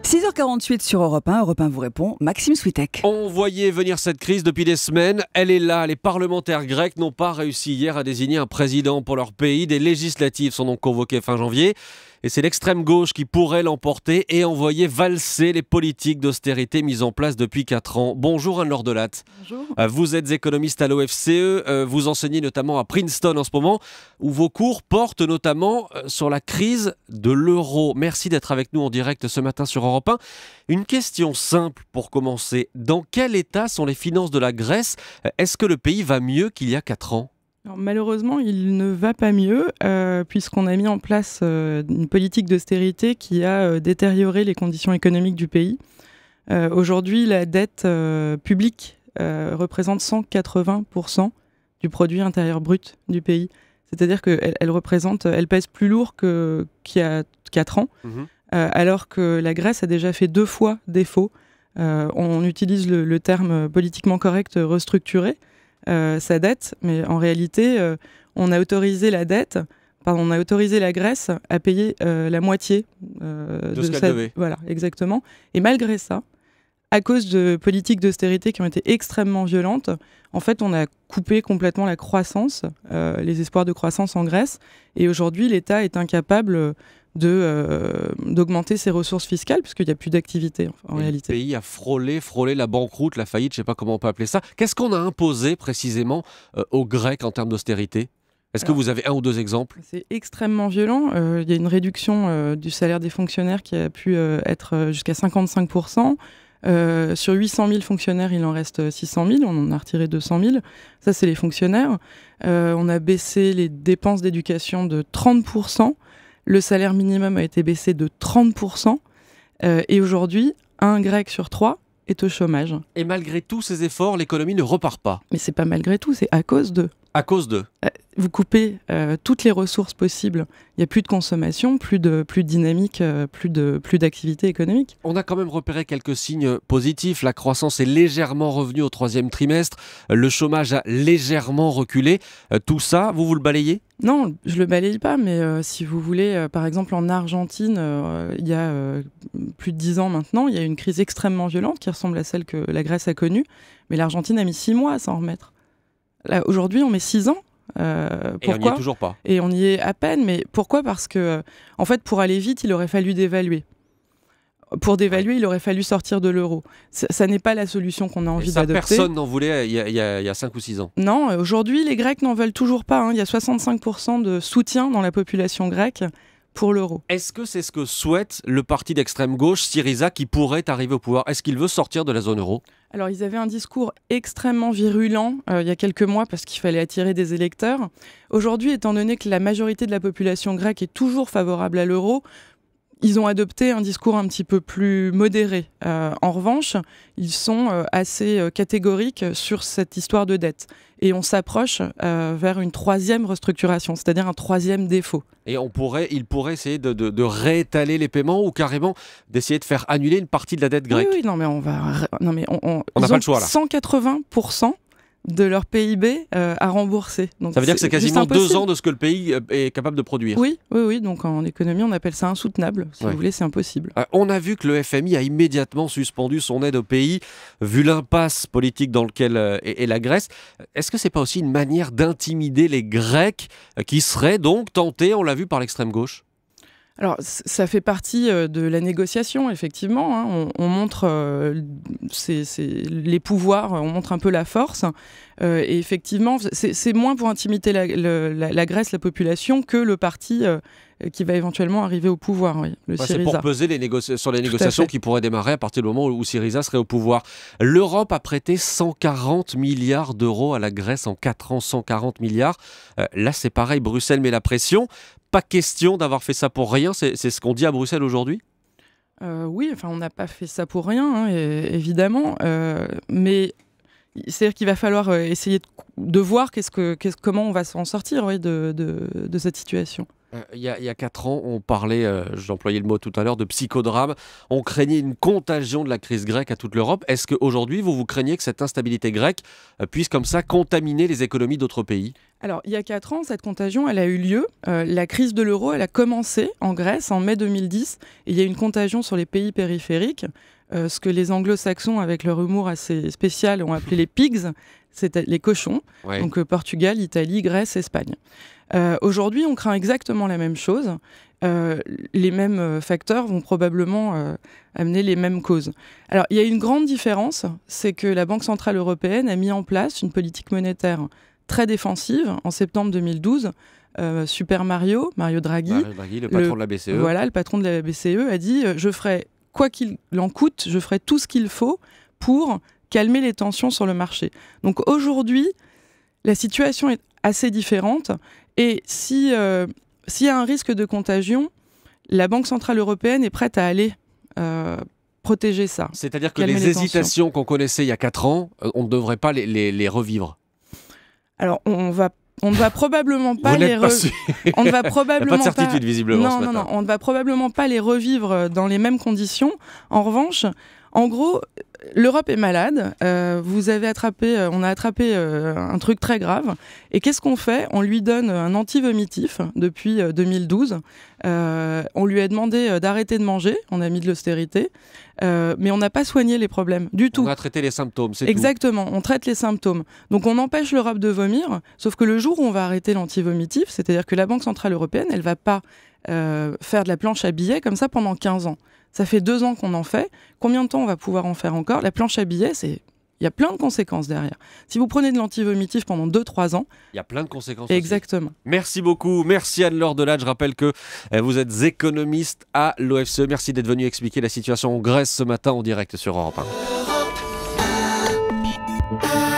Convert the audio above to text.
6h48 sur Europe 1. Europe 1 vous répond, Maxime Switek. On voyait venir cette crise depuis des semaines. Elle est là. Les parlementaires grecs n'ont pas réussi hier à désigner un président pour leur pays. Des législatives sont donc convoquées fin janvier. Et c'est l'extrême gauche qui pourrait l'emporter et envoyer valser les politiques d'austérité mises en place depuis 4 ans. Bonjour Anne-Laure Delatte. Bonjour. Vous êtes économiste à l'OFCE. Vous enseignez notamment à Princeton en ce moment, où vos cours portent notamment sur la crise de l'euro. Merci d'être avec nous en direct ce matin sur Europe 1. Une question simple pour commencer. Dans quel état sont les finances de la Grèce ? Est-ce que le pays va mieux qu'il y a 4 ans ? Alors, malheureusement, il ne va pas mieux puisqu'on a mis en place une politique d'austérité qui a détérioré les conditions économiques du pays. Aujourd'hui, la dette publique représente 180% du produit intérieur brut du pays. C'est-à-dire qu'elle pèse plus lourd qu'il y a 4 ans, alors que la Grèce a déjà fait 2 fois défaut. On utilise le terme politiquement correct restructuré. Sa dette, mais en réalité, on a autorisé la Grèce à payer la moitié de ce qu'elle devait. Voilà, exactement. Et malgré ça, à cause de politiques d'austérité qui ont été extrêmement violentes, en fait, on a coupé complètement la croissance, les espoirs de croissance en Grèce. Et aujourd'hui, l'État est incapable d'augmenter ses ressources fiscales puisqu'il n'y a plus d'activité en réalité. Le pays a frôlé la banqueroute, la faillite, je ne sais pas comment on peut appeler ça. Qu'est-ce qu'on a imposé précisément aux Grecs en termes d'austérité ? Est-ce que vous avez 1 ou 2 exemples ? C'est extrêmement violent. Il y a une réduction du salaire des fonctionnaires qui a pu être jusqu'à 55%. Sur 800 000 fonctionnaires, il en reste 600 000. On en a retiré 200 000. Ça, c'est les fonctionnaires. On a baissé les dépenses d'éducation de 30%. Le salaire minimum a été baissé de 30%. Et aujourd'hui, 1 Grec sur 3 est au chômage. Et malgré tous ces efforts, l'économie ne repart pas. Mais c'est pas malgré tout, c'est à cause de. À cause de. Vous coupez toutes les ressources possibles. Il n'y a plus de consommation, plus de dynamique, plus d'activité économique. On a quand même repéré quelques signes positifs. La croissance est légèrement revenue au 3e trimestre. Le chômage a légèrement reculé. Tout ça, vous le balayez ? Non, je ne le balaye pas, mais si vous voulez, par exemple en Argentine, il y a plus de 10 ans maintenant, il y a une crise extrêmement violente qui ressemble à celle que la Grèce a connue. Mais l'Argentine a mis 6 mois à s'en remettre. Là, aujourd'hui, on met 6 ans. Pourquoi ? Et on n'y est toujours pas. Et on y est à peine. Mais pourquoi ? Parce que, en fait, pour aller vite, il aurait fallu dévaluer. Pour dévaluer, il aurait fallu sortir de l'euro. Ça n'est pas la solution qu'on a envie d'adopter. Personne n'en voulait il y a 5 ou 6 ans. Non, aujourd'hui, les Grecs n'en veulent toujours pas. Il y a 65% de soutien dans la population grecque pour l'euro. Est-ce que c'est ce que souhaite le parti d'extrême gauche, Syriza, qui pourrait arriver au pouvoir ? Est-ce qu'il veut sortir de la zone euro ? Alors, ils avaient un discours extrêmement virulent il y a quelques mois parce qu'il fallait attirer des électeurs. Aujourd'hui, étant donné que la majorité de la population grecque est toujours favorable à l'euro, ils ont adopté un discours un petit peu plus modéré. En revanche, ils sont assez catégoriques sur cette histoire de dette. Et on s'approche vers une 3e restructuration, c'est-à-dire un 3e défaut. Et il pourrait essayer de réétaler les paiements ou carrément d'essayer de faire annuler une partie de la dette grecque. Oui, non mais on n'a pas le choix là. 180% de leur PIB à rembourser. Donc ça veut dire que c'est quasiment 2 ans de ce que le pays est capable de produire. Oui. Donc en économie, on appelle ça insoutenable. Si vous voulez, c'est impossible. On a vu que le FMI a immédiatement suspendu son aide au pays, vu l'impasse politique dans laquelle est la Grèce. Est-ce que c'est pas aussi une manière d'intimider les Grecs qui seraient donc tentés, on l'a vu, par l'extrême gauche ? Alors, ça fait partie de la négociation, effectivement. On montre les pouvoirs, on montre un peu la force. Et effectivement, c'est moins pour intimider la Grèce, la population, que le parti qui va éventuellement arriver au pouvoir, le Syriza. C'est pour peser sur les négociations qui pourraient démarrer à partir du moment où Syriza serait au pouvoir. L'Europe a prêté 140 milliards d'euros à la Grèce en 4 ans, 140 milliards. Là, c'est pareil, Bruxelles met la pression. Pas question d'avoir fait ça pour rien, c'est ce qu'on dit à Bruxelles aujourd'hui ? Oui, enfin, on n'a pas fait ça pour rien, évidemment. Mais c'est-à-dire qu'il va falloir essayer de voir comment on va s'en sortir de cette situation. Il y a 4 ans, on parlait, j'employais le mot tout à l'heure, de psychodrame. On craignait une contagion de la crise grecque à toute l'Europe. Est-ce qu'aujourd'hui, vous craignez que cette instabilité grecque puisse comme ça contaminer les économies d'autres pays ? Alors, il y a 4 ans, cette contagion, elle a eu lieu. La crise de l'euro, elle a commencé en Grèce en mai 2010. Et il y a eu une contagion sur les pays périphériques, ce que les anglo-saxons, avec leur humour assez spécial, ont appelé les pigs, c'était les cochons. Ouais. Donc Portugal, Italie, Grèce, Espagne. Aujourd'hui, on craint exactement la même chose. Les mêmes facteurs vont probablement amener les mêmes causes. Alors, il y a une grande différence, c'est que la Banque centrale européenne a mis en place une politique monétaire très défensive en septembre 2012. Super Mario Draghi, le patron de la BCE. Voilà, le patron de la BCE a dit « Je ferai, quoi qu'il en coûte, je ferai tout ce qu'il faut pour calmer les tensions sur le marché ». Donc aujourd'hui, la situation est assez différente. Et s'il y a un risque de contagion, la Banque centrale européenne est prête à aller protéger ça. C'est-à-dire que les hésitations qu'on connaissait il y a 4 ans, on ne devrait pas les revivre. Alors, on ne va probablement pas les revivre. On ne va probablement pas de certitude, visiblement. Non, on ne va probablement pas les revivre dans les mêmes conditions. En revanche, en gros, l'Europe est malade. On a attrapé un truc très grave. Et qu'est-ce qu'on fait ? On lui donne un anti-vomitif depuis 2012. On lui a demandé d'arrêter de manger. On a mis de l'austérité. Mais on n'a pas soigné les problèmes du tout. On a traité les symptômes, c'est Exactement, on traite les symptômes. Donc on empêche l'Europe de vomir, sauf que le jour où on va arrêter l'anti-vomitif, c'est-à-dire que la Banque centrale européenne, elle ne va pas faire de la planche à billets comme ça pendant 15 ans. Ça fait 2 ans qu'on en fait. Combien de temps on va pouvoir en faire encore ? La planche à billets, il y a plein de conséquences derrière. Si vous prenez de l'anti-vomitif pendant 2-3 ans... Il y a plein de conséquences Exactement. Aussi. Merci beaucoup. Merci Anne-Laure Delatte. Je rappelle que vous êtes économiste à l'OFCE. Merci d'être venu expliquer la situation en Grèce ce matin en direct sur Europe 1.